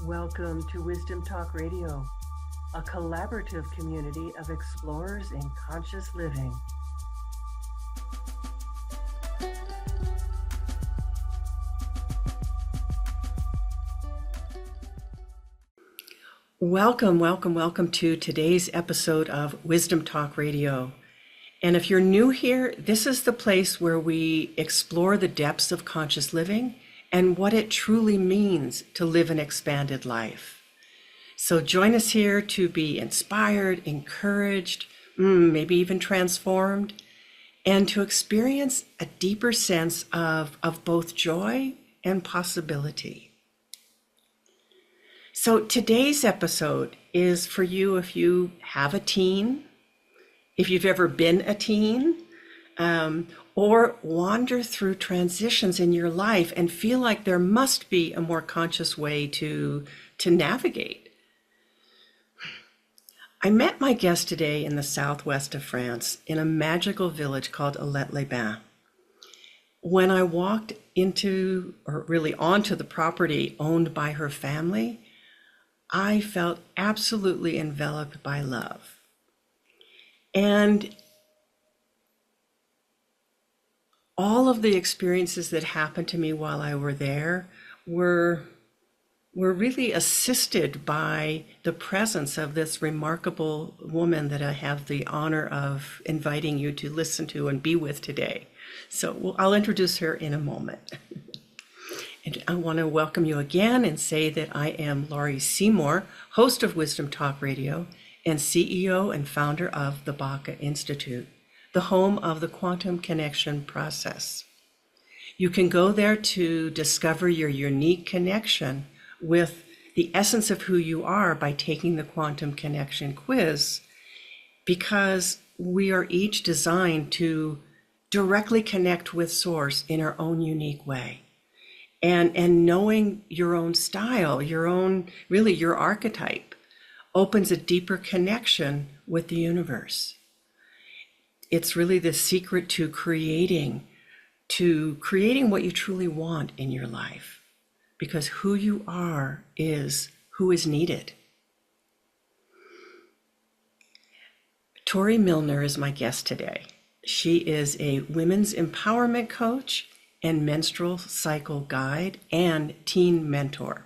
Welcome to Wisdom Talk Radio, a collaborative community of explorers in conscious living. Welcome to today's episode of Wisdom Talk Radio. And if you're new here, this is the place where we explore the depths of conscious living and what it truly means to live an expanded life. So join us here to be inspired, encouraged, maybe even transformed, and to experience a deeper sense of both joy and possibility. So today's episode is for you if you have a teen, if you've ever been a teen, or wander through transitions in your life and feel like there must be a more conscious way to navigate. I met my guest today in the southwest of France in a magical village called Alet-les-Bains. When I walked into, or really onto the property owned by her family, I felt absolutely enveloped by love. And all of the experiences that happened to me while I were there were really assisted by the presence of this remarkable woman that I have the honor of inviting you to listen to and be with today. So I'll introduce her in a moment. And I want to welcome you again and say that I am Laurie Seymour, host of Wisdom Talk Radio and CEO and founder of the Baca Institute, the home of the quantum connection process. You can go there to discover your unique connection with the essence of who you are by taking the quantum connection quiz, because we are each designed to directly connect with Source in our own unique way. And knowing your own style, your archetype, opens a deeper connection with the universe. It's really the secret to creating what you truly want in your life, because who you are is who is needed. Tori Milner is my guest today. She is a women's empowerment coach and menstrual cycle guide and teen mentor.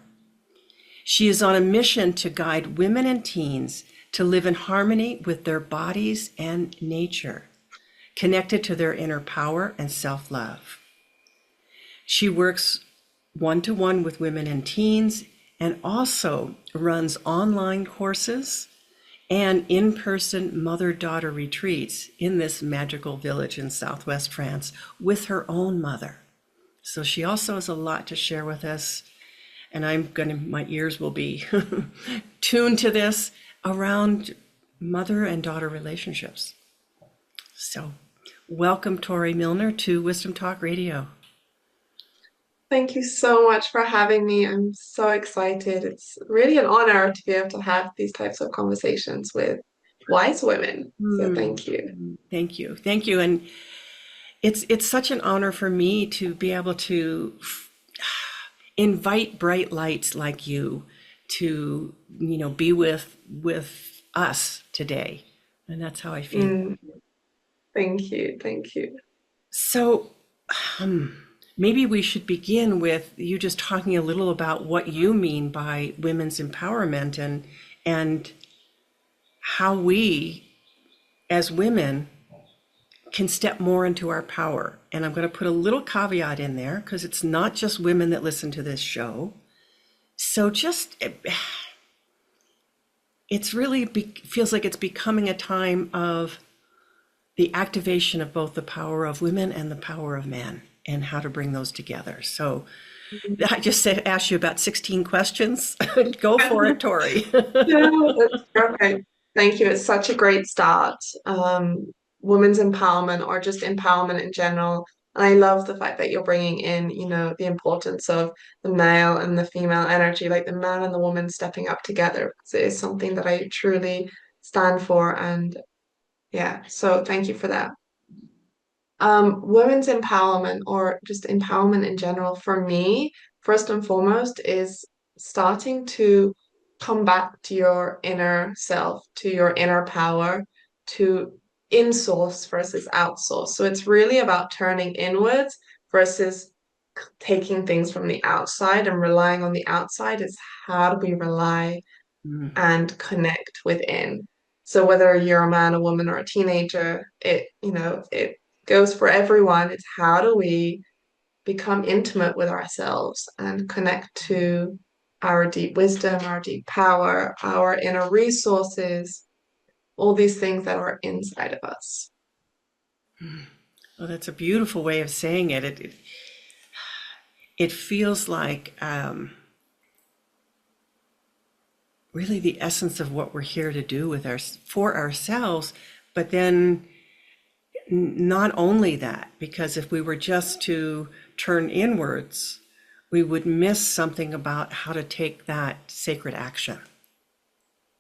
She is on a mission to guide women and teens to live in harmony with their bodies and nature, connected to their inner power and self-love. She works one-to-one with women and teens and also runs online courses and in-person mother-daughter retreats in this magical village in southwest France with her own mother. So she also has a lot to share with us, and my ears will be tuned to this around mother and daughter relationships. So welcome, Tori Milner, to Wisdom Talk Radio. Thank you so much for having me. I'm so excited. It's really an honor to be able to have these types of conversations with wise women. So thank you. Thank you. And it's such an honor for me to be able to invite bright lights like you to, be with us today. And that's how I feel. Thank you. So maybe we should begin with you just talking a little about what you mean by women's empowerment and how we as women can step more into our power. And I'm going to put a little caveat in there because it's not just women that listen to this show. So it's really feels like it's becoming a time of the activation of both the power of women and the power of men and how to bring those together. So I just asked you about 16 questions. Go for it, Tori. Yeah, that's perfect. Thank you. It's such a great start. Women's empowerment or just empowerment in general. And I love the fact that you're bringing in, the importance of the male and the female energy, like the man and the woman stepping up together. So it is something that I truly stand for. And yeah, so thank you for that. Women's empowerment or just empowerment in general for me, first and foremost, is starting to come back to your inner self, to your inner power, to in-source versus outsource. So it's really about turning inwards versus taking things from the outside and relying on the outside. Is how do we rely Mm, and connect within? So whether you're a man, a woman, or a teenager, it goes for everyone. It's how do we become intimate with ourselves and connect to our deep wisdom, our deep power, our inner resources, all these things that are inside of us. mm. Well, that's a beautiful way of saying it. It feels like really the essence of what we're here to do with for ourselves, but then not only that, because if we were just to turn inwards, we would miss something about how to take that sacred action.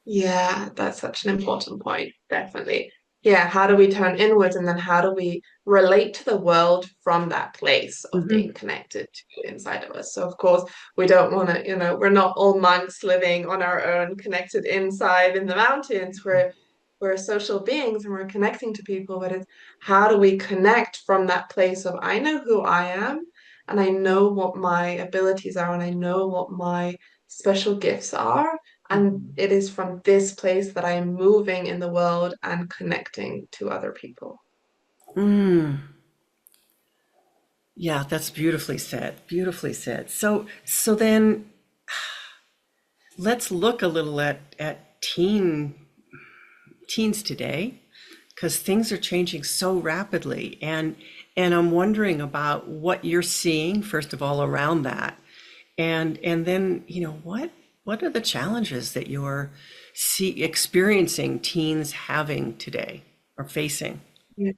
Yeah, that's such an important point, definitely. Yeah, how do we turn inwards and then how do we relate to the world from that place of being Mhm. connected to inside of us? So, of course, we don't want to, we're not all monks living on our own, connected inside in the mountains. We're social beings and we're connecting to people, but it's how do we connect from that place of I know who I am and I know what my abilities are and I know what my special gifts are. And Mhm. it is from this place that I am moving in the world and connecting to other people. Mm. Yeah, that's beautifully said. Beautifully said. So then let's look a little at teens today, because things are changing so rapidly, and I'm wondering about what you're seeing first of all around that, and then what are the challenges that you're experiencing teens having today or facing? Yeah.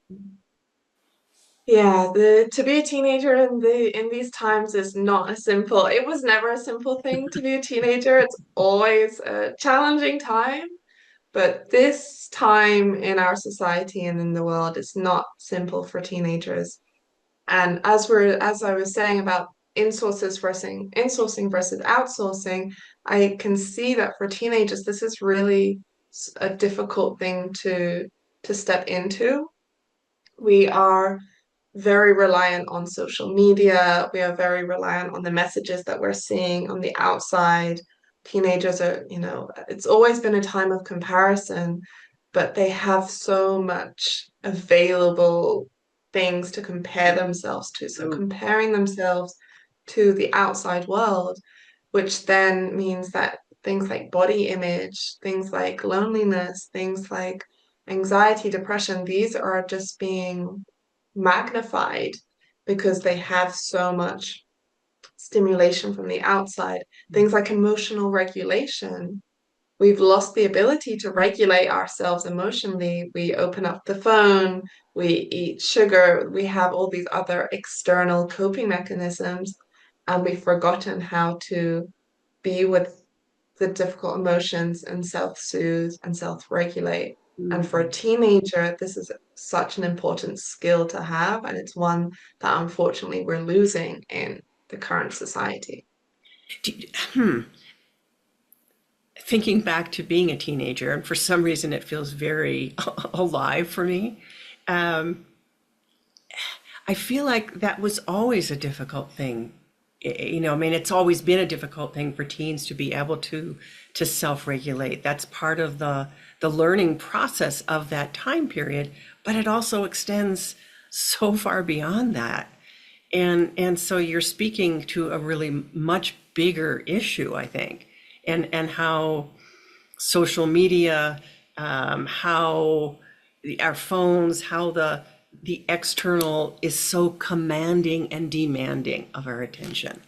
Yeah, the to be a teenager in these times is not a simple. It was never a simple thing to be a teenager. It's always a challenging time, but this time in our society and in the world is not simple for teenagers. And as I was saying about insourcing versus outsourcing, I can see that for teenagers, this is really a difficult thing to step into. We are very reliant on social media. We are very reliant on the messages that we're seeing on the outside. Teenagers are, it's always been a time of comparison, but they have so much available things to compare themselves to. So Ooh. comparing themselves to the outside world, which then means that things like body image, things like loneliness, things like anxiety, depression, these are just being magnified because they have so much stimulation from the outside. Things like emotional regulation. We've lost the ability to regulate ourselves emotionally. We open up the phone, we eat sugar, we have all these other external coping mechanisms, and we've forgotten how to be with the difficult emotions and self-soothe and self-regulate. And for a Mhm. teenager, this is such an important skill to have, and it's one that unfortunately we're losing in the current society. Hmm. Thinking back to being a teenager, and for some reason it feels very alive for me. Um, I feel like that was always a difficult thing. I mean, it's always been a difficult thing for teens to be able to self-regulate. That's part of the learning process of that time period, but it also extends so far beyond that. And so you're speaking to a really much bigger issue, I think, and how social media, how our phones, how the external is so commanding and demanding of our attention.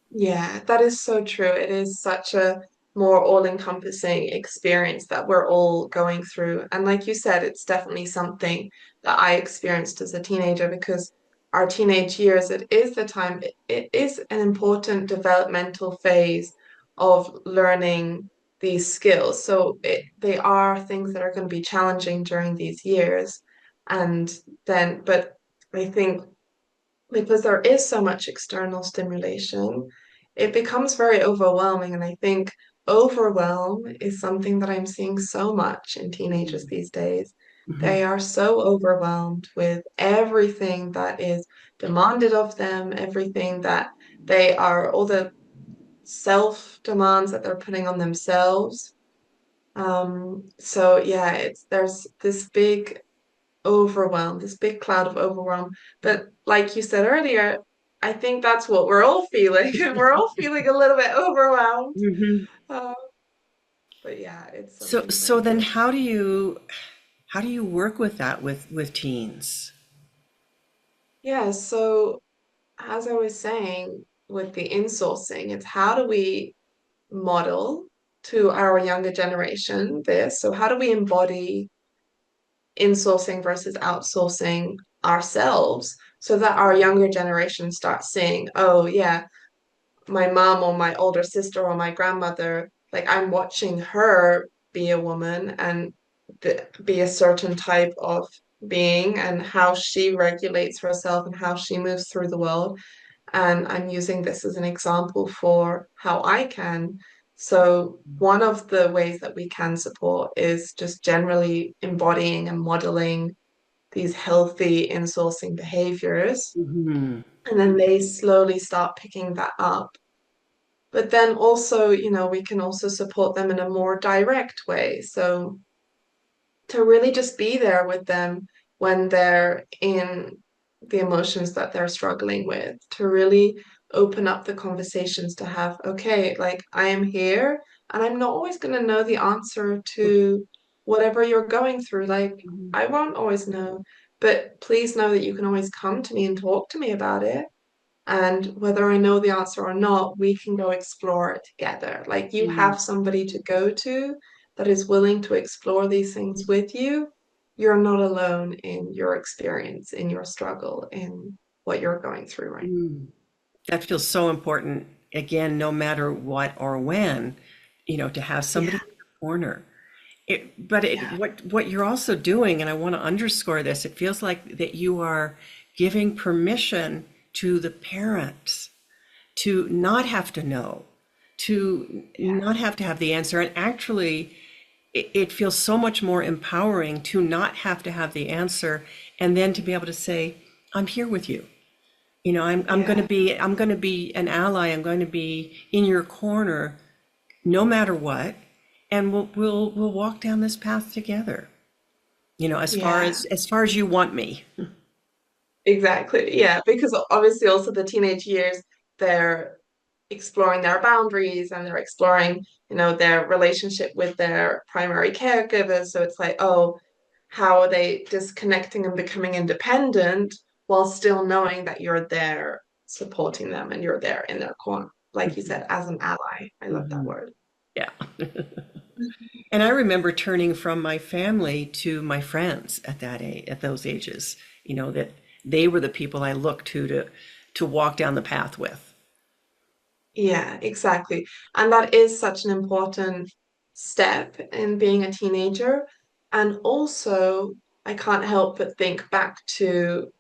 Yeah, that is so true. It is such a more all-encompassing experience that we're all going through. And like you said, it's definitely something that I experienced as a teenager because our teenage years, it is the time, it is an important developmental phase of learning these skills. So they are things that are going to be challenging during these years. And but I think because there is so much external stimulation, it becomes very overwhelming. And I think overwhelm is something that I'm seeing so much in teenagers these days. Mhm. They are so overwhelmed with everything that is demanded of them, everything that they are, all the self demands that they're putting on themselves. So yeah, it's there's this big overwhelm, this big cloud of overwhelm. But like you said earlier, I think that's what we're all feeling. We're all feeling a little bit overwhelmed. Mhm. Uh, but yeah, it's So, something so that then you're. how do you work with that with teens? Yeah, so as I was saying with the insourcing, it's how do we model to our younger generation this? So how do we embody insourcing versus outsourcing ourselves so that our younger generation starts seeing, oh yeah, my mom or my older sister or my grandmother, like I'm watching her be a woman and be a certain type of being and how she regulates herself and how she moves through the world. And I'm using this as an example for how I can. So, one of the ways that we can support is just generally embodying and modeling these healthy insourcing behaviors. Mhm. And then they slowly start picking that up. But then also, we can also support them in a more direct way. So, to really just be there with them when they're in the emotions that they're struggling with, to really open up the conversations to have, okay, like I am here and I'm not always going to know the answer to whatever you're going through. Like, Mhm. I won't always know, but please know that you can always come to me and talk to me about it. And whether I know the answer or not, we can go explore it together. Like you Mhm. have somebody to go to that is willing to explore these things with you. You're not alone in your experience, in your struggle, in what you're going through right Mm. That feels so important. Again, no matter what or when, to have now. somebody in your corner. Yeah, What you're also doing, and I want to underscore this, it feels like that you are giving permission to the parents to not have to know, to yeah, not have to have the answer. And actually, it feels so much more empowering to not have to have the answer and then to be able to say, I'm here with you. I'm going to yeah, be an ally. I'm going to be in your corner no matter what, and we'll walk down this path together. yeah. As far as you want me. Exactly. Yeah, because obviously also the teenage years, they're exploring their boundaries and they're exploring, their relationship with their primary caregivers. So it's like, oh, how are they disconnecting and becoming independent while still knowing that you're there supporting them and you're there in their corner, like you said, as an ally. I love that Mhm. word. Yeah. And I remember turning from my family to my friends at that age, at those ages, that they were the people I looked to walk down the path with. Yeah, exactly. And that is such an important step in being a teenager. And also, I can't help but think back to,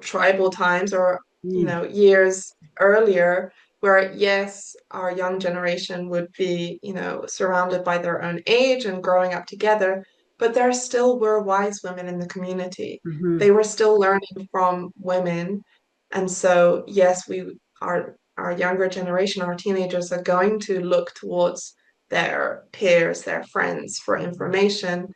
tribal times or, Mm. years earlier, where yes, our young generation would be, surrounded by their own age and growing up together, but there still were wise women in the community. Mhm. They were still learning from women. And so, yes, our younger generation, our teenagers are going to look towards their peers, their friends for information,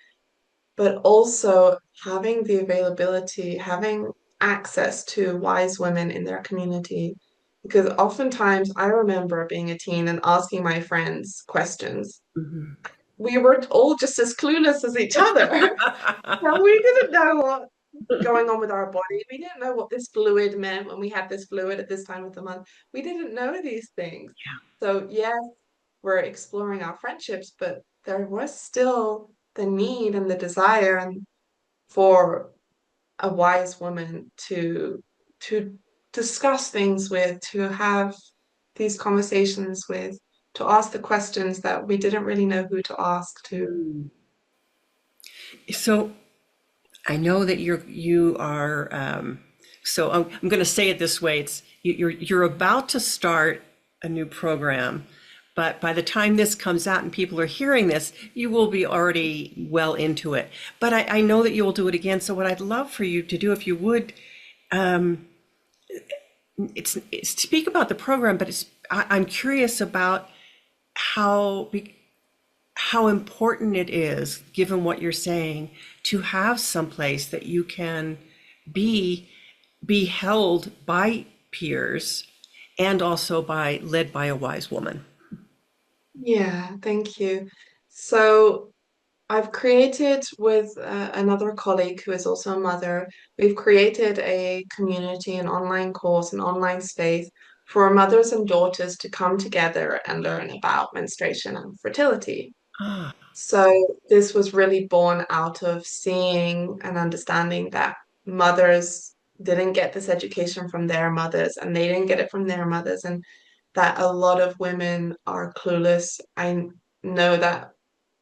but also having the availability, having access to wise women in their community. Because oftentimes I remember being a teen and asking my friends questions. Mhm. We were all just as clueless as each other. And we didn't know what going on with our body. We didn't know what this fluid meant when we had this fluid at this time of the month. We didn't know these things. So, yes, we're exploring our friendships, but there was still the need and the desire and for a wise woman to discuss things with, to have these conversations with, to ask the questions that we didn't really know who to ask to. Mm. So I know that you are. So I'm going to say it this way: you're about to start. a new program. But by the time this comes out and people are hearing this, you will be already well into it. But I know that you will do it again. So what I'd love for you to do, if you would, it's speak about the program, but I'm curious about how how important it is, given what you're saying, to have someplace that you can be be held by peers and also by led by a wise woman. Yeah, thank you. So I've created with another colleague who is also a mother, we've created a community, an online course, an online space for mothers and daughters to come together and learn about menstruation and fertility. Ah, So this was really born out of seeing and understanding that mothers didn't get this education from their mothers and they didn't get it from their mothers, and that a lot of women are clueless. I know that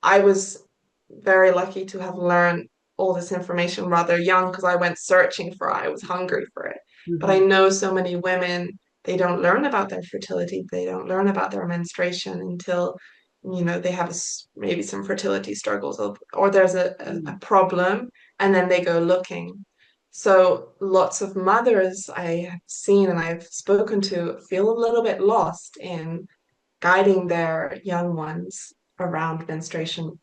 I was very lucky to have learned all this information rather young because I went searching for it. I was hungry for it. But I mhm, know so many women, they don't learn about their fertility, they don't learn about their menstruation until, they have maybe some fertility struggles, or there's a mm, problem, and then they go looking. So lots of mothers I have seen and I've spoken to feel a little bit lost in guiding their young ones around menstruation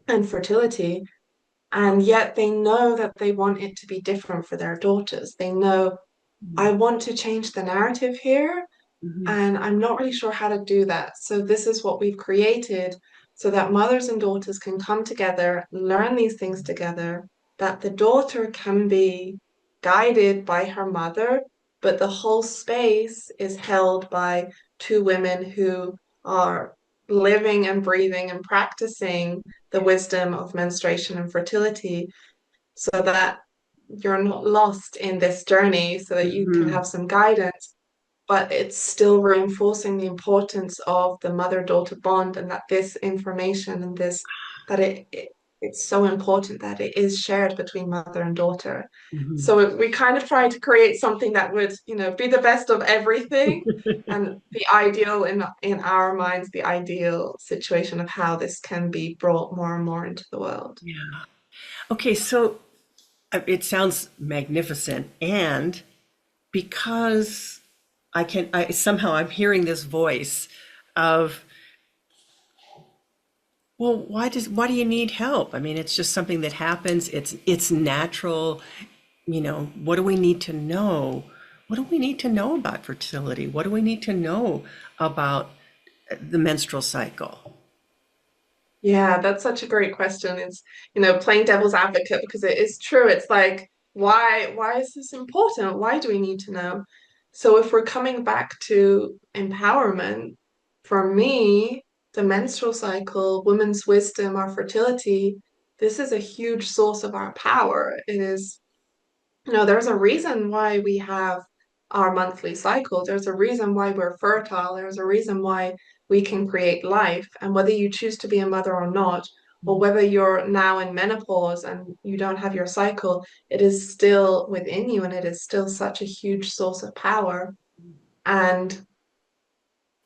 and fertility. And yet they know that they want it to be different for their daughters. They know, I want to change the narrative here, mhm, and I'm not really sure how to do that. So this is what we've created so that mothers and daughters can come together, learn these things together, that the daughter can be guided by her mother, but the whole space is held by two women who are living and breathing and practicing the wisdom of menstruation and fertility so that you're not lost in this journey, so that you can mhm, have some guidance, but it's still reinforcing the importance of the mother-daughter bond, and that this information and that it's so important that it is shared between mother and daughter. mhm. So we kind of try to create something that would, be the best of everything, and the ideal in our minds, the ideal situation of how this can be brought more and more into the world. Yeah. Okay, so it sounds magnificent, and because I somehow I'm hearing this voice of, well, why do you need help? I mean, it's just something that happens. It's natural. What do we need to know? What do we need to know about fertility? What do we need to know about the menstrual cycle? Yeah, that's such a great question. It's, playing devil's advocate because it is true. It's like, why is this important? Why do we need to know? So if we're coming back to empowerment, for me, the menstrual cycle, women's wisdom, our fertility, this is a huge source of our power. It is, there's a reason why we have our monthly cycle. There's a reason why we're fertile. There's a reason why we can create life. And whether you choose to be a mother or not, or whether you're now in menopause and you don't have your cycle, it is still within you and it is still such a huge source of power. And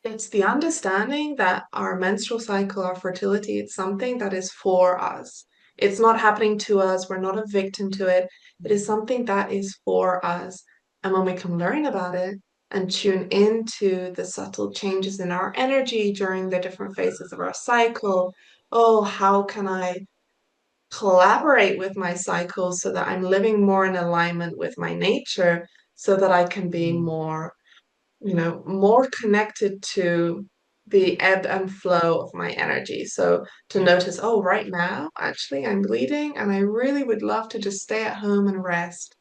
it's the understanding that our menstrual cycle, our fertility, it's something that is for us. It's not happening to us. We're not a victim to it. It is something that is for us. And when we can learn about it and tune into the subtle changes in our energy during the different phases of our cycle, oh, how can I collaborate with my cycle so that I'm living more in alignment with my nature so that I can be more, more connected to the ebb and flow of my energy. So to Yeah. notice, oh, right now, actually, I'm bleeding and I really would love to just stay at home and rest.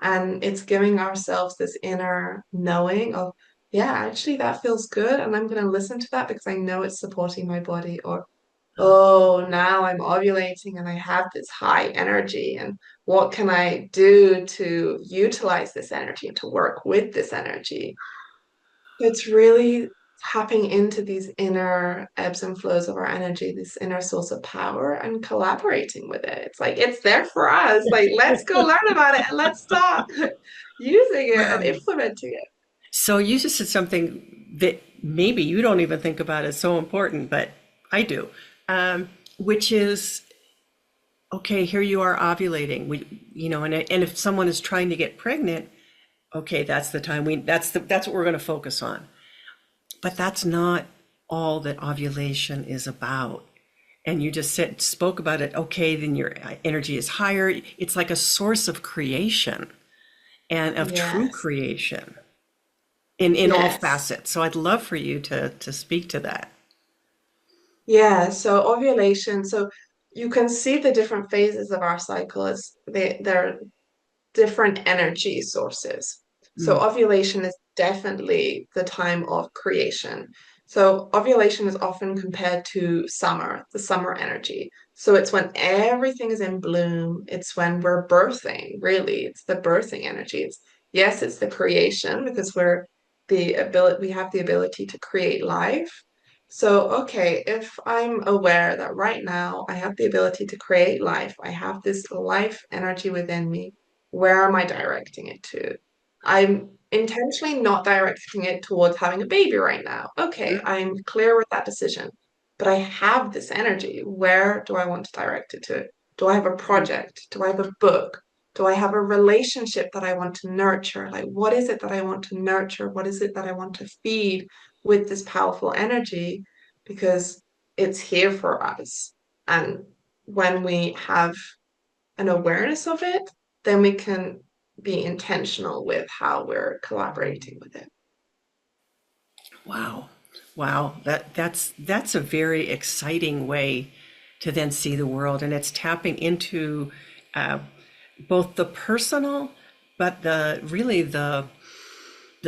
And it's giving ourselves this inner knowing of, yeah, actually, that feels good. And I'm going to listen to that because I know it's supporting my body. Or, oh, now I'm ovulating and I have this high energy. And what can I do to utilize this energy and to work with this energy? It's really tapping into these inner ebbs and flows of our energy, this inner source of power, and collaborating with it. It's like it's there for us. Like, let's go learn about it and let's start using it and Wow. implementing it. So you just said something that maybe you don't even think about as so important, but I do, which is okay. Here you are ovulating. And if someone is trying to get pregnant, okay, that's the time that's what we're going to focus on. But that's not all that ovulation is about. And you just spoke about it. Okay, then your energy is higher. It's like a source of creation and of true Yes. creation in all Yes. facets. So I'd love for you to speak to that. Yeah, so ovulation. So you can see the different phases of our cycle as they're different energy sources. So Mm, ovulation is definitely the time of creation. So ovulation is often compared to summer, the summer energy. So it's when everything is in bloom. It's when we're birthing, really. It's the birthing energy. Yes, it's the creation because we have the ability to create life. So, okay, if I'm aware that right now I have the ability to create life, I have this life energy within me, where am I directing it to? I'm intentionally not directing it towards having a baby right now. Okay, I'm clear with that decision. But I have this energy. Where do I want to direct it to? Do I have a mm, project? Do I have a book? Do I have a relationship that I want to nurture? Like, what is it that I want to nurture? What is it that I want to feed with this powerful energy? Because it's here for us. And when we have an awareness of it, then we can be intentional with how we're collaborating with it. wow. Wow. That's a very exciting way to then see the world. And it's tapping into uh, both the personal, but the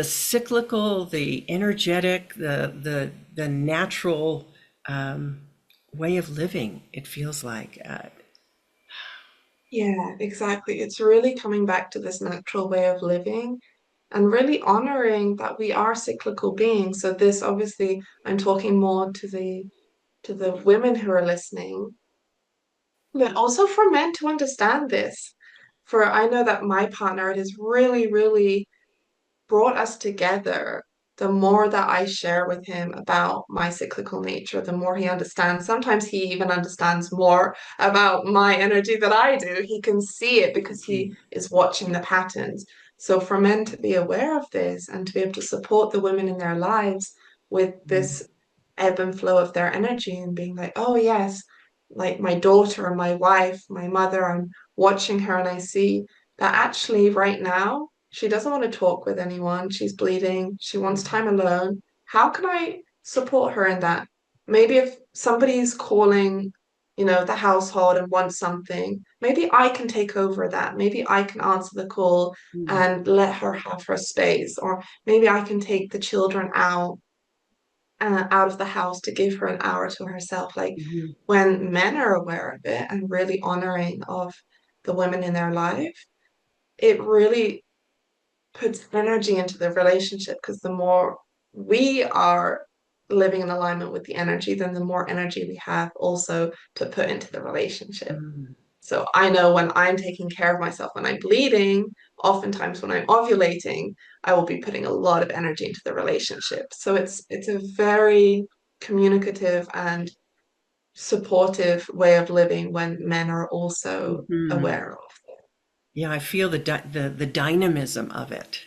cyclical, the energetic, the natural way of living, it feels like. Yeah, exactly. It's really coming back to this natural way of living and really honoring that we are cyclical beings. So this obviously I'm talking more to the women who are listening, but also for men to understand this. For I know that my partner, it has really, really brought us together, the more that I share with him about my cyclical nature, the more he understands. Sometimes he even understands more about my energy than I do. He can see it because he is watching the patterns. So for men to be aware of this and to be able to support the women in their lives with this ebb and flow of their energy and being like, oh yes, like my daughter, my wife, my mother, I'm watching her and I see that actually right now she doesn't want to talk with anyone. She's bleeding. She wants time alone. How can I support her in that? Maybe if somebody's calling, the household and wants something, maybe I can take over that. Maybe I can answer the call Mm, and let her have her space. Or maybe I can take the children out of the house to give her an hour to herself. Like mhm, when men are aware of it and really honoring of the women in their life, it really puts energy into the relationship because the more we are living in alignment with the energy, then the more energy we have also to put into the relationship. mm, So I know when I'm taking care of myself, when I'm bleeding, oftentimes when I'm ovulating, I will be putting a lot of energy into the relationship. So it's a very communicative and supportive way of living when men are also mhm. aware of. Yeah, I feel the dynamism of it.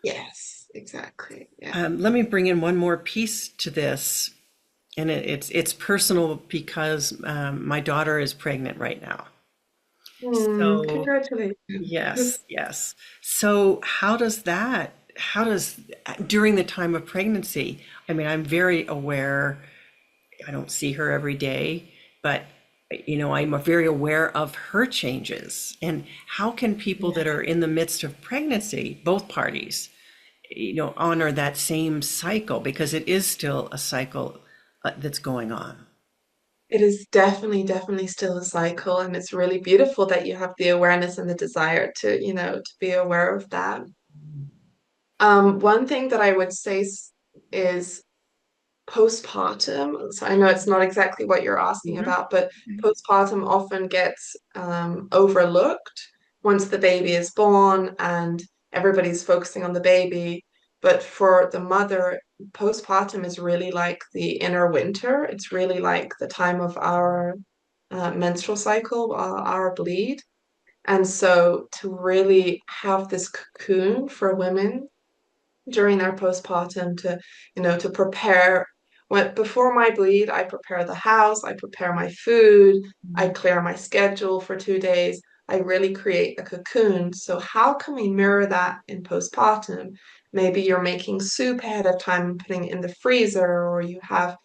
Yes, exactly. Yeah. Let me bring in one more piece to this, and it's personal because my daughter is pregnant right now. So Congratulations. yes, yes. So how does during the time of pregnancy? I mean, I'm very aware. I don't see her every day, but I'm very aware of her changes. And how can people Yeah. that are in the midst of pregnancy, both parties, honor that same cycle because it is still a cycle that's going on. It is definitely, definitely still a cycle, and it's really beautiful that you have the awareness and the desire to be aware of that. One thing that I would say is postpartum. So I know it's not exactly what you're asking Mhm. about, but postpartum often gets overlooked once the baby is born and everybody's focusing on the baby. But for the mother, postpartum is really like the inner winter. It's really like the time of our menstrual cycle, our bleed. And so to really have this cocoon for women during their postpartum to, to prepare when before my bleed, I prepare the house, I prepare my food, I Mhm. clear my schedule for 2 days. I really create a cocoon. So how can we mirror that in postpartum? Maybe you're making soup ahead of time and putting it in the freezer, or you have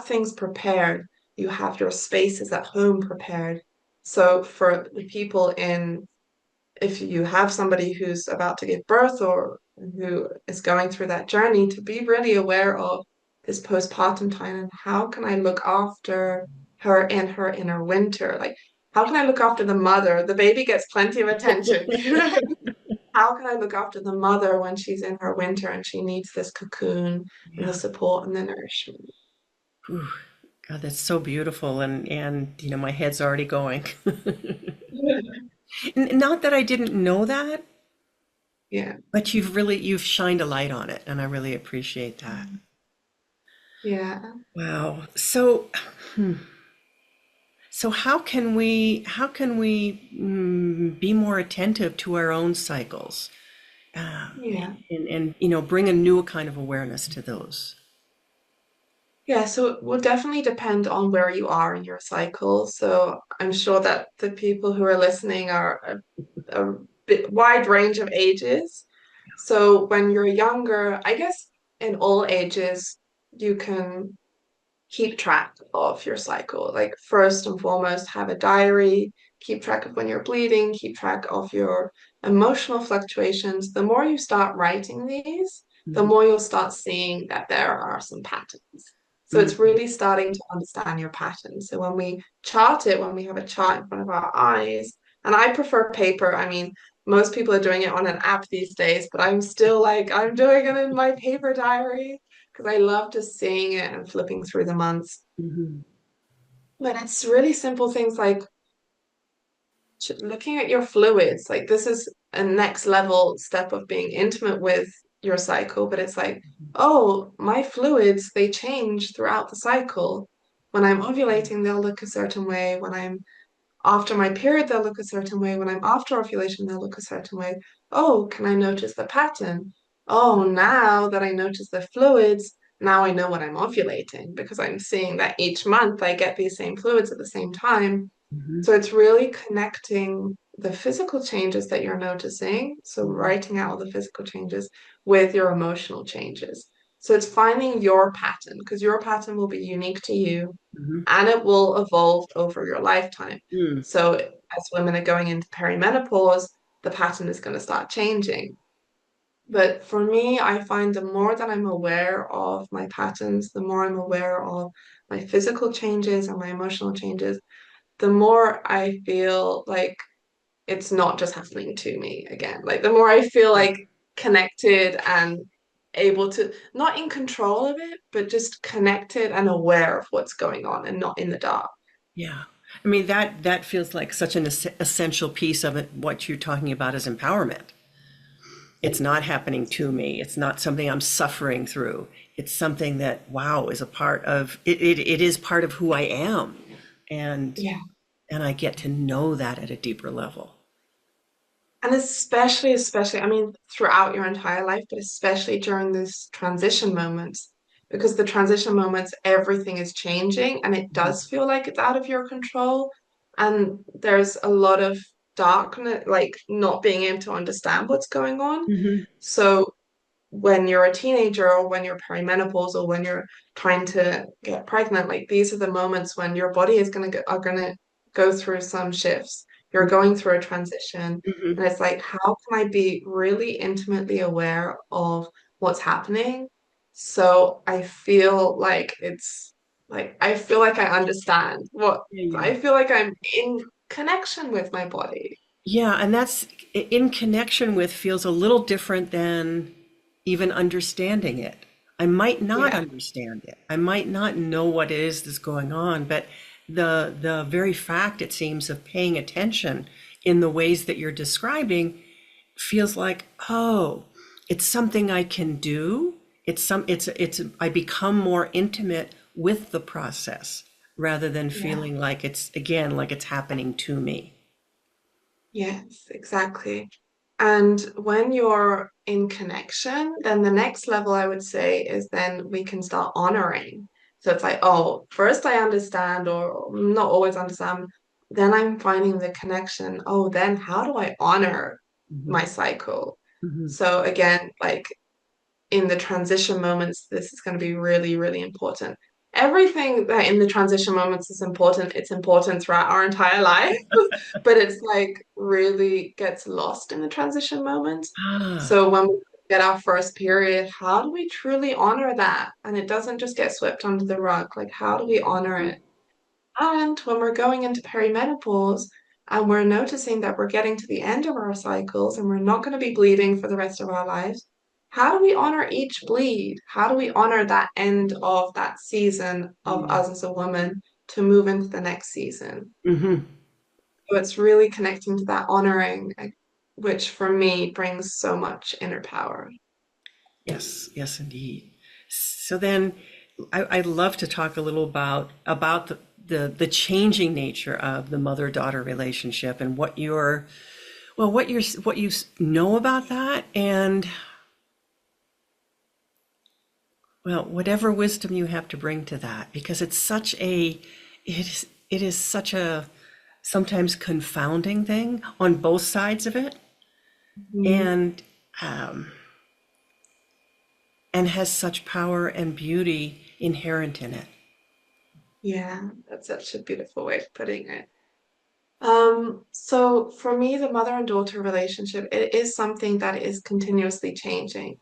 things prepared. You have your spaces at home prepared. So for the people in if you have somebody who's about to give birth or who is going through that journey, to be really aware of this postpartum time and how can I look after her in her inner winter? Like, how can I look after the mother? The baby gets plenty of attention. How can I look after the mother when she's in her winter and she needs this cocoon and the Yeah. support and the nourishment? Ooh, God, that's so beautiful, and my head's already going. Not that I didn't know that, Yeah, but you've shined a light on it, and I really appreciate that. yeah, Wow. So how can we be more attentive to our own cycles, yeah. and bring a new kind of awareness to those? Yeah, so it will definitely depend on where you are in your cycle. So I'm sure that the people who are listening are a bit wide range of ages. So when you're younger, I guess in all ages, you can keep track of your cycle. Like first and foremost, have a diary, keep track of when you're bleeding, keep track of your emotional fluctuations. The more you start writing these, the Mhm. more you'll start seeing that there are some patterns. So it's Mhm. really starting to understand your patterns. So when we chart it, when we have a chart in front of our eyes, and I prefer paper. I mean, most people are doing it on an app these days, but I'm still like, I'm doing it in my paper diary because I love just seeing it and flipping through the months. Mhm. But it's really simple things like looking at your fluids. Like this is a next level step of being intimate with your cycle, but it's like, oh, my fluids, they change throughout the cycle. When I'm ovulating, they'll look a certain way. When I'm after my period, they'll look a certain way. When I'm after ovulation, they'll look a certain way. Oh, can I notice the pattern? Oh, now that I notice the fluids, now I know when I'm ovulating because I'm seeing that each month I get these same fluids at the same time. Mhm. So it's really connecting the physical changes that you're noticing, so Mhm. writing out all the physical changes with your emotional changes. So it's finding your pattern because your pattern will be unique to you Mhm. and it will evolve over your lifetime. Mm. So as women are going into perimenopause, the pattern is going to start changing. But for me, I find the more that I'm aware of my patterns, the more I'm aware of my physical changes and my emotional changes, the more I feel like it's not just happening to me again. Like the more I feel Yeah. like connected and able to, not in control of it, but just connected and aware of what's going on and not in the dark. Yeah. I mean, that feels like such an essential piece of it. What you're talking about is empowerment. It's not happening to me. It's not something I'm suffering through. It's something that, wow, is a part of it. It is part of who I am, and Yeah. and I get to know that at a deeper level. And especially, I mean, throughout your entire life, but especially during these transition moments, because the transition moments, everything is changing and it Mhm. does feel like it's out of your control. And there's a lot of darkness, like not being able to understand what's going on. Mhm. So when you're a teenager or when you're perimenopause or when you're trying to get pregnant, like these are the moments when your body is gonna go through some shifts. You're going through a transition, Mhm. and it's like, how can I be really intimately aware of what's happening? So I feel like it's like I feel like I understand what Yeah, yeah. I feel like I'm in connection with my body. Yeah, and that's in connection with feels a little different than even understanding it. I might not Yeah, understand it. I might not know what it is that's going on, but the very fact, it seems, of paying attention in the ways that you're describing feels like, oh, it's something I can do. It's I become more intimate with the process rather than Yeah. feeling like it's again like it's happening to me. Yes, exactly. And when you're in connection, then the next level I would say is then we can start honoring. So it's like, oh, first I understand, or not always understand, then I'm finding the connection. Oh, then how do I honor Mhm. my cycle? Mhm. So again, like in the transition moments, this is going to be really, really important. Everything that in the transition moments is important, it's important throughout our entire life, but it's like really gets lost in the transition moments. Ah. So when we get our first period, how do we truly honor that? And it doesn't just get swept under the rug. Like, how do we honor Mhm. it? And when we're going into perimenopause and we're noticing that we're getting to the end of our cycles and we're not going to be bleeding for the rest of our lives, how do we honor each bleed? How do we honor that end of that season of Mhm. us as a woman to move into the next season? Mhm. So it's really connecting to that honoring, which for me brings so much inner power. Yes, yes, indeed. So then, I'd love to talk a little about the changing nature of the mother-daughter relationship and what you know about that, and well, whatever wisdom you have to bring to that, because it is such a sometimes confounding thing on both sides of it, Mhm. and um, and has such power and beauty inherent in it. Yeah, that's such a beautiful way of putting it. So for me, the mother and daughter relationship, it is something that is continuously changing.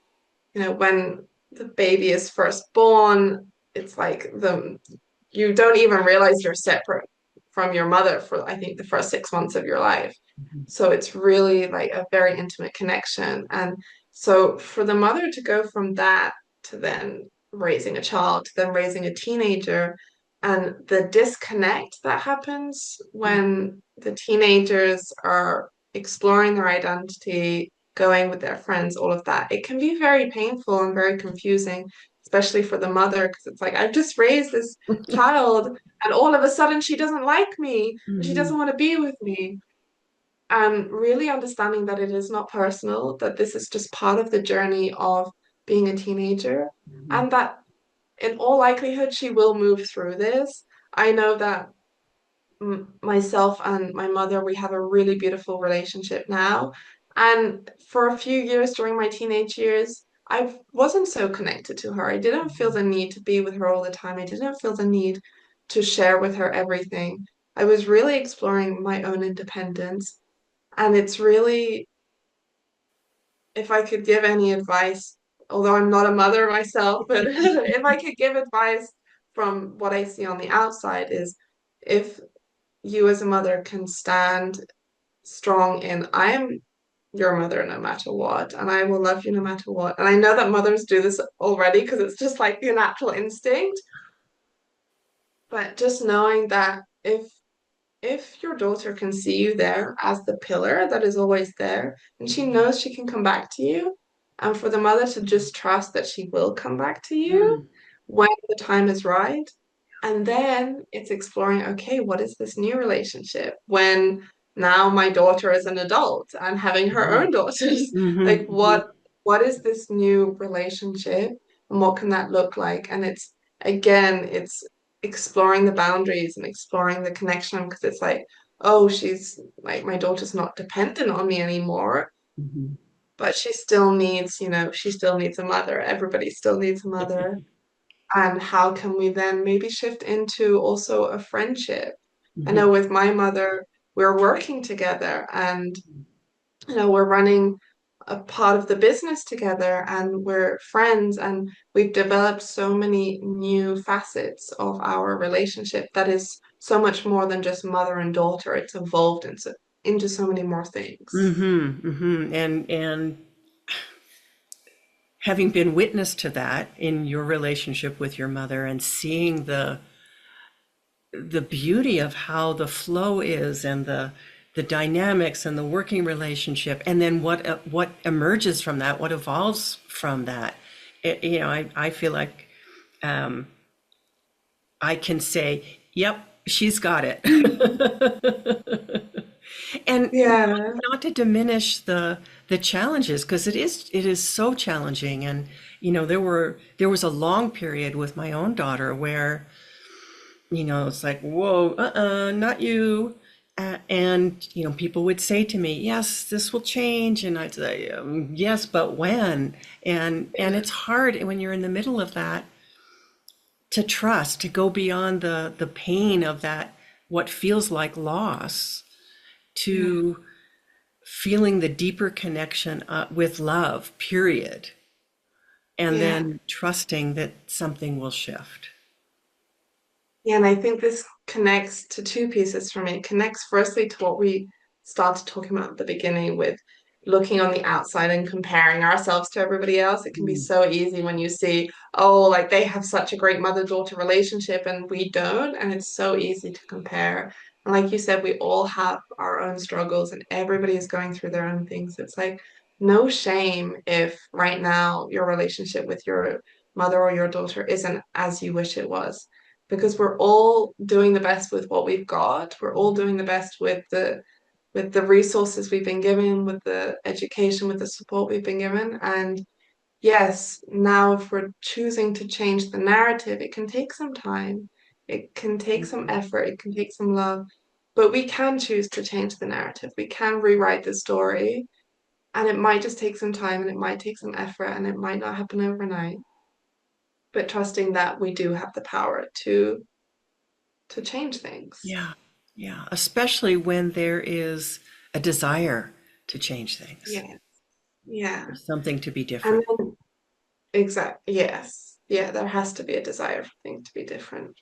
You know, when the baby is first born, it's like you don't even realize you're separate from your mother for I think the first 6 months of your life. So it's really like a very intimate connection. And so for the mother to go from that to then raising a child, to then raising a teenager, and the disconnect that happens when the teenagers are exploring their identity, going with their friends, all of that, it can be very painful and very confusing, especially for the mother, because it's like, I've just raised this child, and all of a sudden she doesn't like me, and she Mhm. doesn't want to be with me. And really understanding that it is not personal, that this is just part of the journey of being a teenager, and that in all likelihood she will move through this. I know that myself and my mother, we have a really beautiful relationship now. And for a few years during my teenage years, I wasn't so connected to her. I didn't feel the need to be with her all the time. I didn't feel the need to share with her everything. I was really exploring my own independence. And it's really, if I could give any advice, although I'm not a mother myself, but if I could give advice from what I see on the outside, is if you as a mother can stand strong in I am your mother no matter what, and I will love you no matter what. And I know that mothers do this already because it's just like your natural instinct, but just knowing that if your daughter can see you there as the pillar that is always there, and she knows she can come back to you, and for the mother to just trust that she will come back to you Mm. when the time is right. And then it's exploring, okay, what is this new relationship when now my daughter is an adult and having her Mhm. own daughters? Mhm. Like Mhm. what is this new relationship and what can that look like? And it's again, it's exploring the boundaries and exploring the connection because it's like, oh, she's like my daughter's not dependent on me anymore, Mhm. but she still needs, she still needs a mother. Everybody still needs a mother. And how can we then maybe shift into also a friendship? I Mhm. know with my mother, we're working together and we're running a part of the business together and we're friends and we've developed so many new facets of our relationship that is so much more than just mother and daughter. It's evolved into so many more things. Mhm. Mhm. And having been witness to that in your relationship with your mother and seeing the beauty of how the flow is and the the dynamics and the working relationship, and then what emerges from that, what evolves from that. I feel like I can say, "Yep, she's got it," and Yeah. not to diminish the challenges, because it is so challenging. And there was a long period with my own daughter where it's like, whoa, not you. And people would say to me, yes, this will change. And I'd say, yes, but when? And it's hard when you're in the middle of that to trust, to go beyond the pain of that, what feels like loss, Yeah. to feeling the deeper connection with love, period. And Yeah. then trusting that something will shift. Yeah, and I think this connects to two pieces for me. It connects firstly to what we started talking about at the beginning with looking on the outside and comparing ourselves to everybody else. It can be Mm. so easy when you see, oh, like they have such a great mother-daughter relationship and we don't, and it's so easy to compare. And like you said, we all have our own struggles and everybody is going through their own things. It's like no shame if right now your relationship with your mother or your daughter isn't as you wish it was because we're all doing the best with what we've got. We're all doing the best with the resources we've been given, with the education, with the support we've been given. And yes, now if we're choosing to change the narrative, it can take some time. It can take some Mhm. effort, it can take some love, but we can choose to change the narrative. We can rewrite the story, and it might just take some time and it might take some effort and it might not happen overnight. But trusting that we do have the power to change things. Yeah, yeah, especially when there is a desire to change things. Yeah, yeah. There's something to be And different. then exact yes. Yeah, there has to be a desire for things to be different.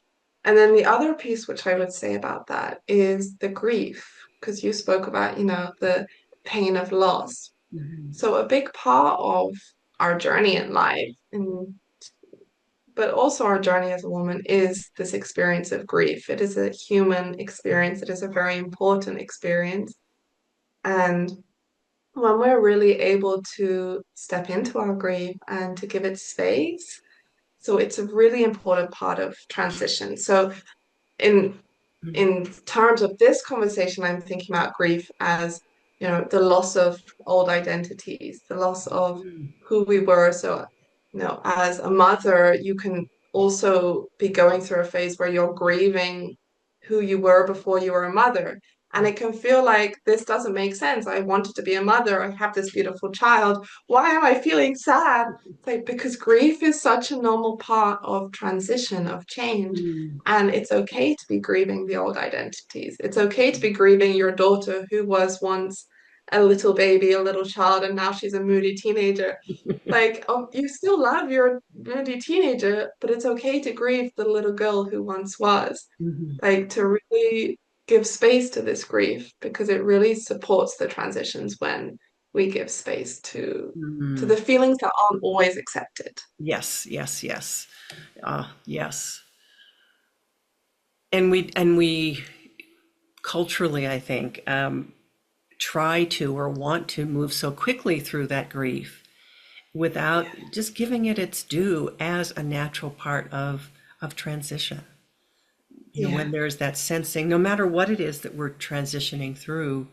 And then the other piece which I would say about that is the grief, because you spoke about, the pain of loss. Mhm. So a big part of our journey in life, but also our journey as a woman, is this experience of grief. It is a human experience. It is a very important experience. And when we're really able to step into our grief and to give it space, so it's a really important part of transition. So in in terms of this conversation, I'm thinking about grief as, the loss of old identities, the loss of Mhm. who we were. So, as a mother, you can also be going through a phase where you're grieving who you were before you were a mother. And it can feel like this doesn't make sense. I wanted to be a mother. I have this beautiful child. Why am I feeling sad? It's like because grief is such a normal part of transition, of change. Mhm. And it's okay to be grieving the old identities. It's okay to be grieving your daughter who was once a little baby, a little child, and now she's a moody teenager. Like, oh, you still love your moody teenager, but it's okay to grieve the little girl who once was. Mhm. Like, to really give space to this grief because it really supports the transitions when we give space to Mhm. the feelings that aren't always accepted. Yes, yes, yes. Yes. And we culturally, I think, try to or want to move so quickly through that grief without Yeah. just giving it its due as a natural part of transition. When Yeah. there's that sensing, no matter what it is that we're transitioning through,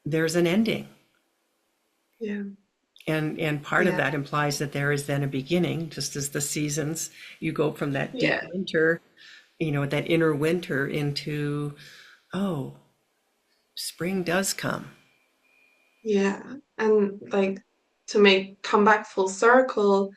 there's an ending. Yeah. And part of Yeah. that implies that there is then a beginning, just as the seasons, you go from that deep Yeah. winter, that inner winter into, oh, spring does come. Yeah. And like to make come back full circle,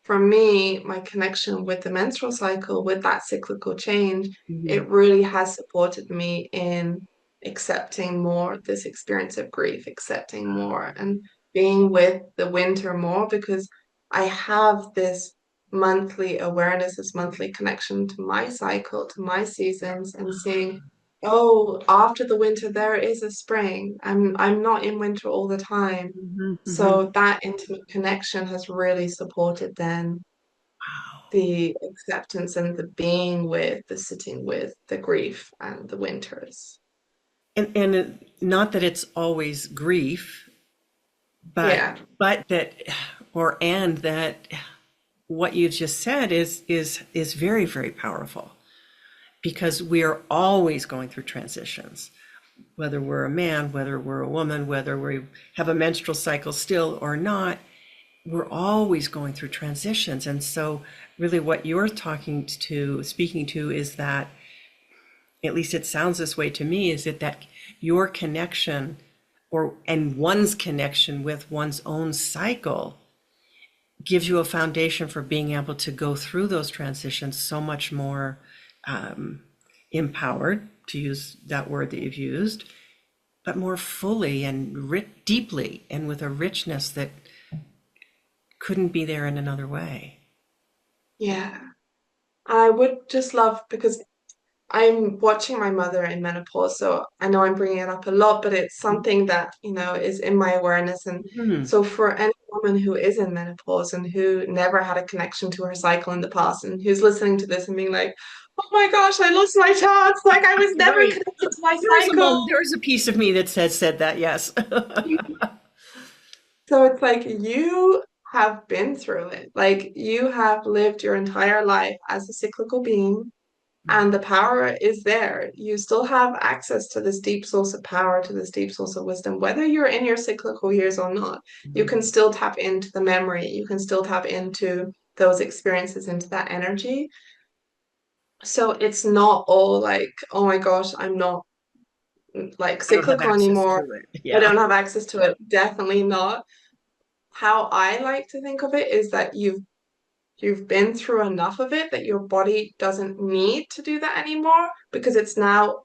for me, my connection with the menstrual cycle, with that cyclical change, Mhm. it really has supported me in accepting more this experience of grief, accepting more and being with the winter more because I have this monthly awareness, this monthly connection to my cycle, to my seasons, and seeing, oh, after the winter there is a spring. I'm not in winter all the time. Mhm, mhm. So that intimate connection has really supported then Wow. the acceptance and the being with, the sitting with the grief and the winters. not that it's always grief, but Yeah. but that or and that what you just said is very, very powerful, because we are always going through transitions, whether we're a man, whether we're a woman, whether we have a menstrual cycle still or not. We're always going through transitions. And so really what you're speaking to is that, at least it sounds this way to me, is that your connection, and one's connection with one's own cycle, gives you a foundation for being able to go through those transitions so much more empowered, to use that word that you've used, but more fully and deeply, and with a richness that couldn't be there in another way. Yeah. I would just love, because I'm watching my mother in menopause, so I know I'm bringing it up a lot, but it's something that, is in my awareness. And Mhm. so for any woman who is in menopause and who never had a connection to her cycle in the past and who's listening to this and being like, oh my gosh, I lost my chance. Like I was never Right. connected to my There is a cycle. moment, there is a piece of me that said that, yes. So it's like you have been through it. Like you have lived your entire life as a cyclical being. And the power is there. You still have access to this deep source of power, to this deep source of wisdom, whether you're in your cyclical years or not. You can still tap into the memory. You can still tap into those experiences, into that energy. So it's not all like, oh my gosh, I'm not like I don't have cyclical access anymore. to it. I Yeah. don't have access to it. Definitely not. How I like to think of it is that you've been through enough of it that your body doesn't need to do that anymore because it's now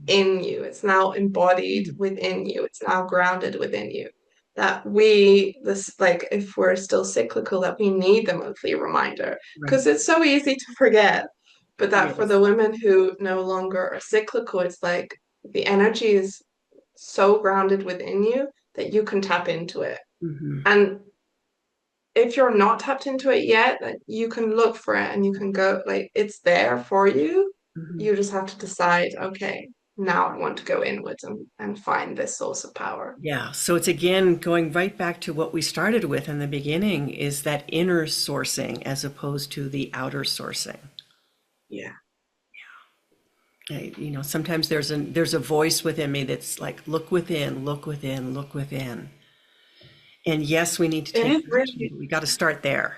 in you. It's now embodied Mm. within you. It's now grounded within you. That like, if we're still cyclical, that we need the monthly reminder Right. because it's so easy to forget. But that for Yes. the women who no longer are cyclical, it's like the energy is so grounded within you that you can tap into it. Hmm. And if you're not tapped into it yet, then you can look for it and you can go, like, it's there for you. Hmm. You just have to decide, okay, now I want to go inwards and find this source of power. Yeah. So it's again going right back to what we started with in the beginning, is that inner sourcing as opposed to the outer sourcing. Yeah. Sometimes there's a voice within me that's like, look within, look within, look within. And yes, we need to It take is action, really, but we got to start there.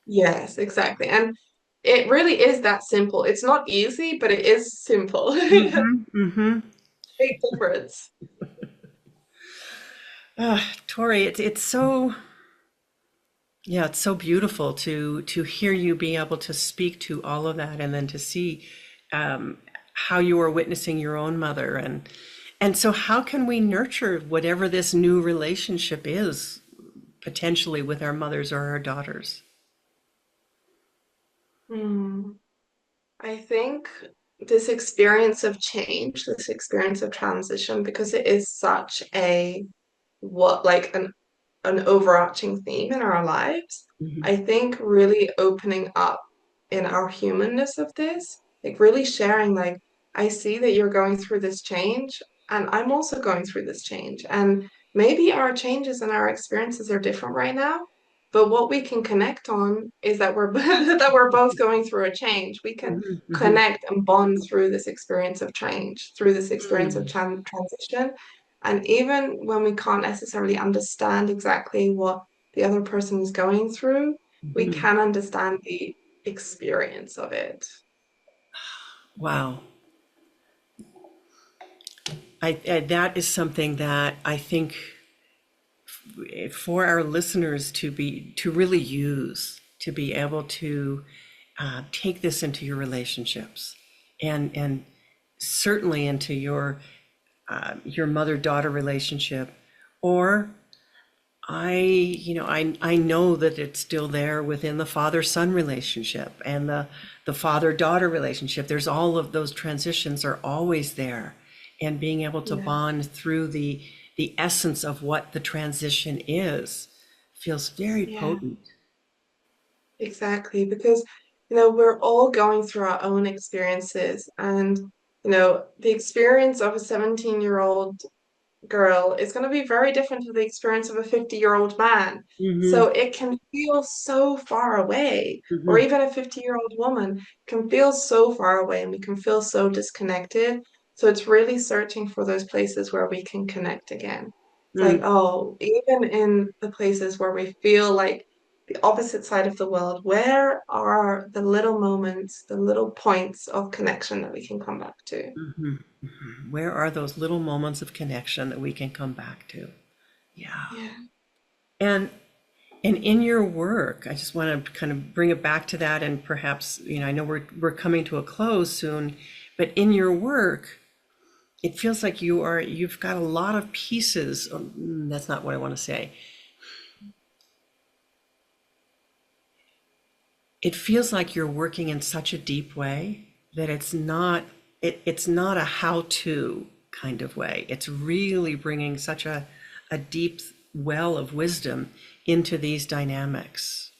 yes, exactly. And it really is that simple. It's not easy, but it is simple. Hmm. Hmm. Big difference. Tori, it's so, yeah, it's so beautiful to hear you be able to speak to all of that, and then to see um, how you are witnessing your own mother, and so how can we nurture whatever this new relationship is, potentially with our mothers or our daughters? Hmm. I think this experience of change, this experience of transition, because it is such a what like an overarching theme in our lives. Hmm. I think really opening up in our humanness of this, like really sharing, like, I see that you're going through this change, and I'm also going through this change. And maybe our changes and our experiences are different right now, but what we can connect on is that we're that we're both going through a change. We can Hmm. Hmm. connect and bond through this experience of change, through this experience of transition. And even when we can't necessarily understand exactly what the other person is going through, we Hmm. can understand the experience of it. Wow. That is something that I think, for our listeners to really use, to be able to take this into your relationships, and certainly into your mother-daughter relationship, or I know that it's still there within the father-son relationship and the father-daughter relationship. There's all of those transitions are always there, and being able to Yeah, bond through the essence of what the transition is feels very yeah, potent. exactly. Because, we're all going through our own experiences. And the experience of a 17-year-old girl is going to be very different to the experience of a 50-year-old man. Mm-hmm. So it can feel so far away, or Mm-hmm. even a 50-year-old woman can feel so far away and we can feel so disconnected. So it's really searching for those places where we can connect again. It's like, oh, even in the places where we feel like the opposite side of the world, where are the little moments, the little points of connection that we can come back to? Mm-hmm. Where are those little moments of connection that we can come back to? Yeah. Yeah. And and in your work, I just want to kind of bring it back to that, and perhaps, I know we're coming to a close soon, but in your work, it feels like you've got a lot of pieces. That's not what I want to say. It feels like you're working in such a deep way that it's not a how-to kind of way. It's really bringing such a deep well of wisdom into these dynamics.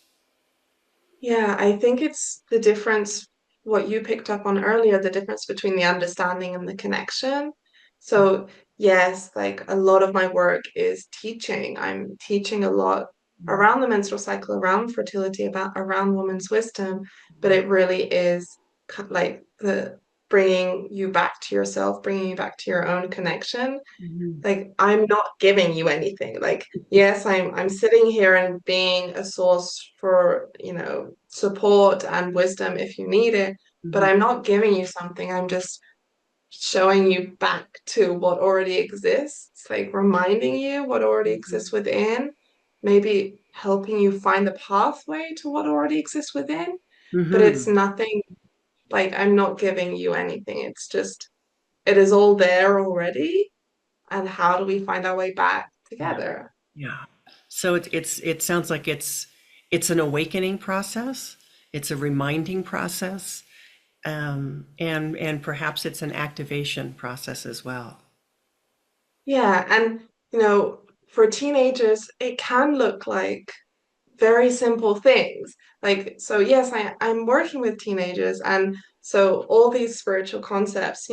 Yeah, I think it's the difference, what you picked up on earlier, the difference between the understanding and the connection. So, yes, like a lot of my work is teaching. I'm teaching a lot around the menstrual cycle, around fertility, about around women's wisdom, but it really is like the bringing you back to yourself, bringing you back to your own connection. Mhm. Like I'm not giving you anything. Like yes, I'm sitting here and being a source for, support and wisdom if you need it, but Mhm. I'm not giving you something. I'm just showing you back to what already exists, like reminding you what already exists within, maybe helping you find the pathway to what already exists within, but it's Mhm. nothing like I'm not giving you anything. It's just it is all there already, and how do we find our way back Yeah. together? Yeah. So it sounds like it's an awakening process. It's a reminding process, and perhaps it's an activation process as well. Yeah, and for teenagers, it can look like very simple things. Like, so yes, I'm working with teenagers, and so all these spiritual concepts,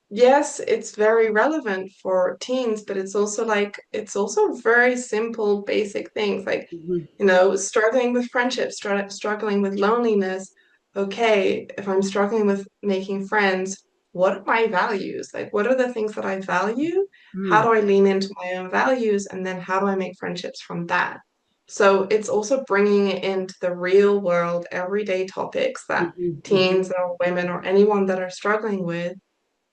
yes, it's very relevant for teens, but it's also very simple, basic things like, Mhm. struggling with friendships, struggling with loneliness. Okay, if I'm struggling with making friends, what are my values? Like, what are the things that I value? How Mm. do I lean into my own values? And then how do I make friendships from that? So it's also bringing it into the real world, everyday topics that Mhm. Mhm. teens or women or anyone that are struggling with.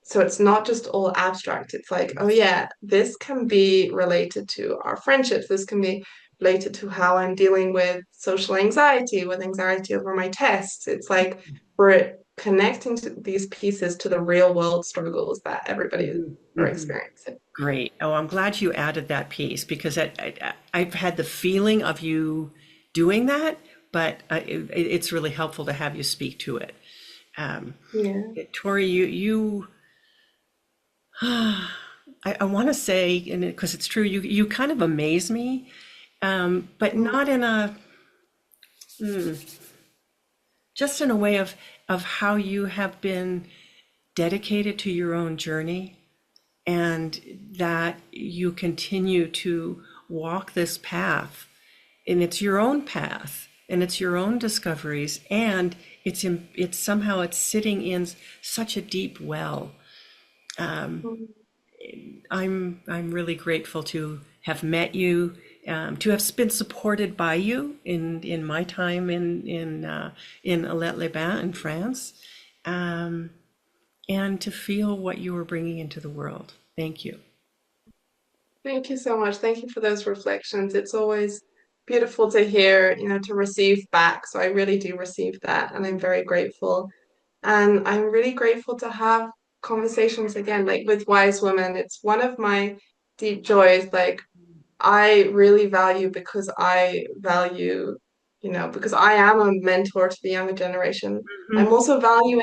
So it's not just all abstract. It's like, oh Yes. yeah, this can be related to our friendships. This can be related to how I'm dealing with social anxiety, with anxiety over my tests. It's like we're connecting to these pieces to the real world struggles that everybody Mhm. are Mhm. experiencing. Great. Oh, I'm glad you added that piece because I've had the feeling of you doing that, but it's really helpful to have you speak to it. Um, Yeah. Tori, I want to say, and because it's true, you kind of amaze me, but Mm. not in a just in a way of how you have been dedicated to your own journey and that you continue to walk this path, and it's your own path and it's your own discoveries, and it's somehow it's sitting in such a deep well. Mm. I'm really grateful to have met you, to have been supported by you in my time in Alet-les-Bains in France, um, and to feel what you were bringing into the world. Thank you. Thank you so much. Thank you for those reflections. It's always beautiful to hear, to receive back. So I really do receive that, and I'm very grateful. And I'm really grateful to have conversations again, like with wise women. It's one of my deep joys. Like I really value because I value, because I am a mentor to the younger generation. I'm Mhm. also valuing,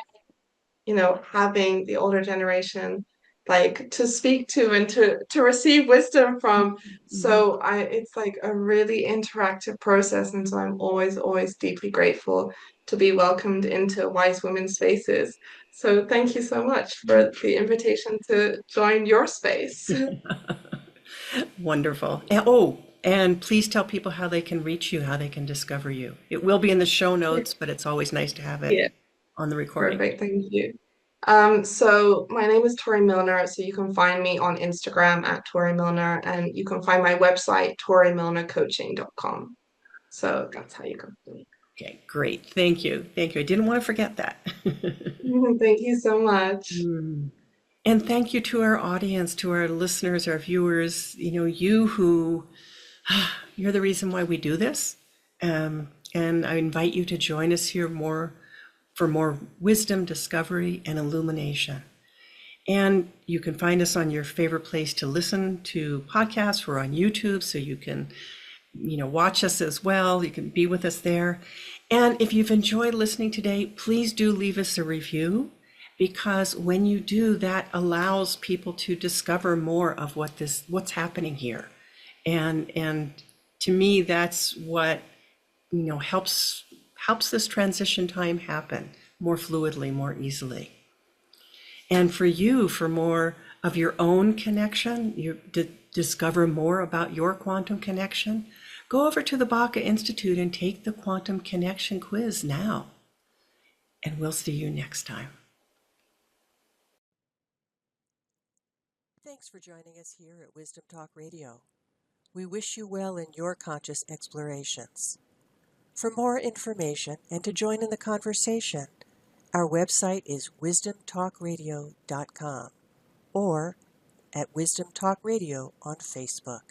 having the older generation like to speak to and to receive wisdom from. Mhm. So I it's like a really interactive process, and so I'm always deeply grateful to be welcomed into wise women's spaces. So thank you so much for the invitation to join your space. Wonderful. And please tell people how they can reach you, how they can discover you. It will be in the show notes, but it's always nice to have it Yeah, on the recording. perfect. Thank you. So my name is Tori Milner, so you can find me on Instagram at Tori Milner, and you can find my website, torimilnercoaching.com. So that's how you can find me. Okay, great. Thank you. Thank you. I didn't want to forget that. Thank you so much. Mm. And thank you to our audience, to our listeners, our viewers, you who you're the reason why we do this. And I invite you to join us here more for more wisdom, discovery, and illumination. And you can find us on your favorite place to listen to podcasts. We're on YouTube, so you can, watch us as well. You can be with us there. And if you've enjoyed listening today, please do leave us a review, because when you do, that allows people to discover more of what's happening here. And to me, that's what, helps this transition time happen more fluidly, more easily. And for you, for more of your own connection, you discover more about your quantum connection, go over to the Baca Institute and take the Quantum Connection quiz now. And we'll see you next time. Thanks for joining us here at Wisdom Talk Radio. We wish you well in your conscious explorations. For more information and to join in the conversation, our website is wisdomtalkradio.com or at Wisdom Talk Radio on Facebook.